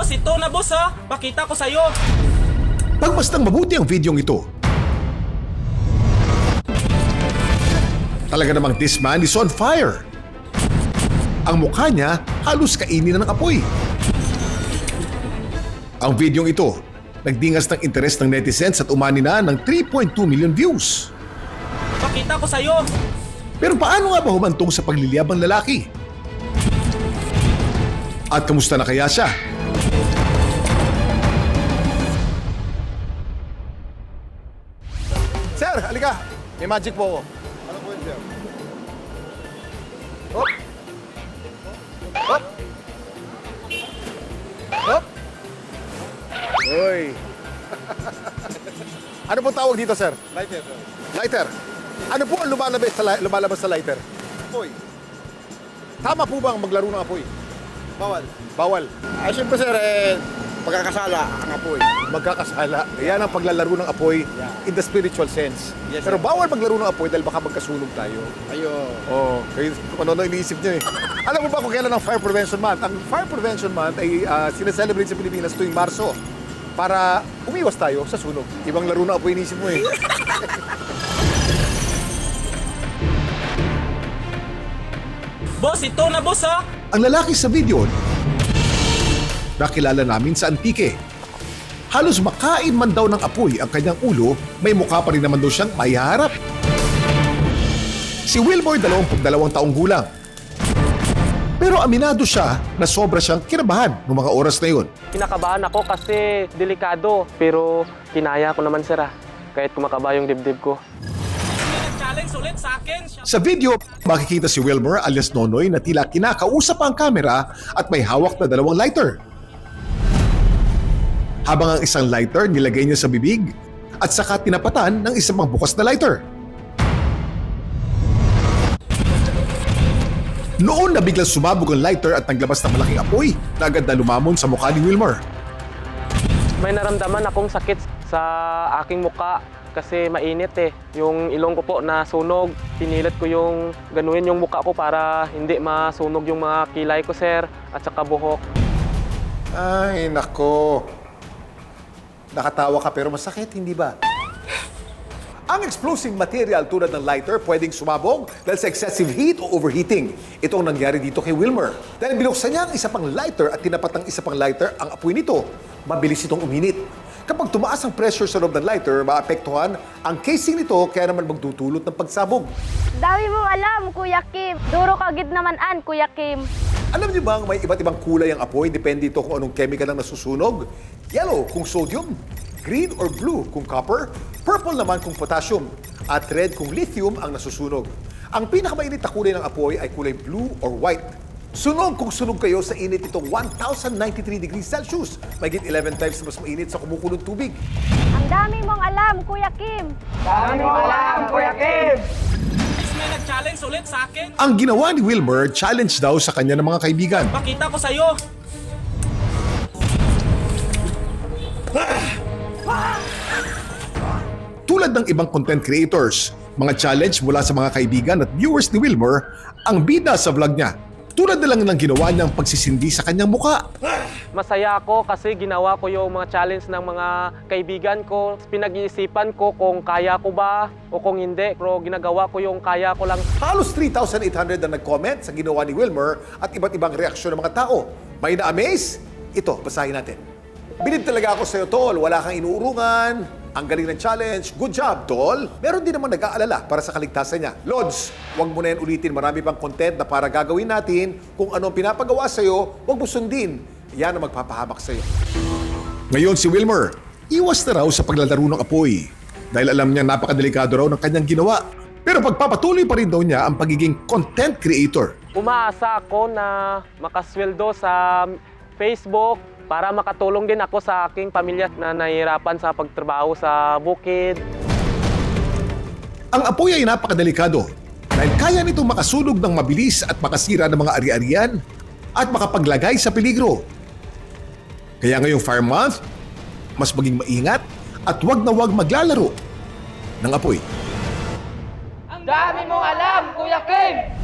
Boss, ito na boss ha. Pakita ko sa'yo. Pagmastang mabuti ang videong ito. Talaga namang this man is on fire. Ang mukha niya halos kainin na ng apoy. Ang videong ito, nagdingas ng interes ng netizens at umani na ng 3.2 million views. Pakita ko sa'yo. Pero paano nga ba humantong sa pagliliyabang lalaki? At kamusta na kaya siya? Sir, halika. May magic po ako. Ano po yun, sir? Hop! Hop! Hop! Uy! Ano po tawag dito, sir? Lighter, sir. Lighter. Ano po ang lumalabas sa lighter? Apoy. Tama po ba ang maglaro ng apoy? Bawal. Bawal. Ay, siyempre, sir, pagkakasala ang apoy. Magkakasala. Yan ang paglalaro ng apoy in the spiritual sense. Yes, Pero sir. bawal maglaro ng apoy dahil baka magkasunog tayo. Ayo. Oo, kayo kung ano iniisip niyo eh. Alam mo ba kung kailan ang Fire Prevention Month? Ang Fire Prevention Month ay sineselebrate sa Pilipinas tuwing Marso para umiwas tayo sa sunog. Ibang laro na apoy iniisip mo eh. Boss, ito na boss ha. Ang lalaki sa video, nakilala namin sa Antique. Halos makain man daw ng apoy ang kanyang ulo, may mukha pa rin naman daw siyang maiharap. Si Wilmore, 22 taong gulang. Pero aminado siya na sobra siyang kinabahan noong mga oras na yun. Kinakabahan ako kasi delikado, pero kinaya ko naman sir kahit kumakaba yung dibdib ko. Challenge ulit sa akin. Sa video, makikita si Wilmer alias Nonoy na tila kinakausap ang kamera at may hawak na 2 lighter. Habang ang isang lighter nilagay niya sa bibig at saka tinapatan ng isang bukas na lighter. Noon na biglang sumabog ang lighter at naglabas ng malaking apoy na agad na lumamon sa mukha ni Wilmer. May naramdaman akong sakit sa aking muka kasi mainit Yung ilong ko po nasunog. Pinilit ko yung ganuin yung muka ko para hindi masunog yung mga kilay ko sir at saka buhok. Ay, nako. Nakatawa ka pero masakit, hindi ba? Ang explosive material tulad ng lighter pwedeng sumabog dahil sa excessive heat o overheating. Ito ang nangyari dito kay Wilmer. Dahil binuksan niya ang isa pang lighter at tinapat ang isa pang lighter, ang apoy nito, mabilis itong uminit. Kapag tumaas ang pressure sa loob ng lighter, maapektuhan ang casing nito kaya naman magdudulot ng pagsabog. Dami mong alam, Kuya Kim. Duro ka gid naman an, Kuya Kim. Alam niyo bang may iba't ibang kulay ang apoy? Depende ito kung anong chemical ang nasusunog. Yellow kung sodium, green or blue kung copper, purple naman kung potassium, at red kung lithium ang nasusunog. Ang pinakamainit na kulay ng apoy ay kulay blue or white. Sunog kung sunog kayo sa init itong 1,093 degrees Celsius. Mahigit 11 times mas mainit sa kumukulong tubig. Ang dami mong alam, Kuya Kim. May nag-challenge ulit sa akin. Ang ginawa ni Wilmer, challenge daw sa kanya ng mga kaibigan. Pakita ko sa'yo. Tulad ng ibang content creators, mga challenge mula sa mga kaibigan at viewers ni Wilmer ang bida sa vlog niya. Tulad na lang ng ginawa niyang pagsisindi sa kanyang muka. Masaya ako kasi ginawa ko yung mga challenge ng mga kaibigan ko. Pinag-iisipan ko kung kaya ko ba o kung hindi. Pero ginagawa ko yung kaya ko lang. Halos 3,800 na nag-comment sa ginawa ni Wilmer at iba't ibang reaksyon ng mga tao. May na-amaze? Ito, basahin natin. Bilib talaga ako sa'yo, Tol. Wala kang inuurungan. Ang galing ng challenge. Good job, Tol. Meron din naman nag-aalala para sa kaligtasan niya. Lods, huwag mo na yan ulitin. Marami pang content na para gagawin natin. Kung anong pinapagawa sa'yo, huwag mo sundin. Yan ang magpapahamak sa'yo. Ngayon si Wilmer, iwas na raw sa paglalaro ng apoy dahil alam niya napakadelikado raw ng kanyang ginawa. Pero pagpapatuloy pa rin daw niya ang pagiging content creator. Umaasa ako na makasweldo sa Facebook para makatulong din ako sa aking pamilya na nahihirapan sa pagtrabaho sa bukid. Ang apoy ay napakadelikado dahil kaya nitong makasunog ng mabilis at makasira ng mga ari-arian at makapaglagay sa peligro. Kaya ngayong Fire Month, mas maging maingat at wag na wag maglalaro ng apoy. Ang dami mong alam, Kuya Kim!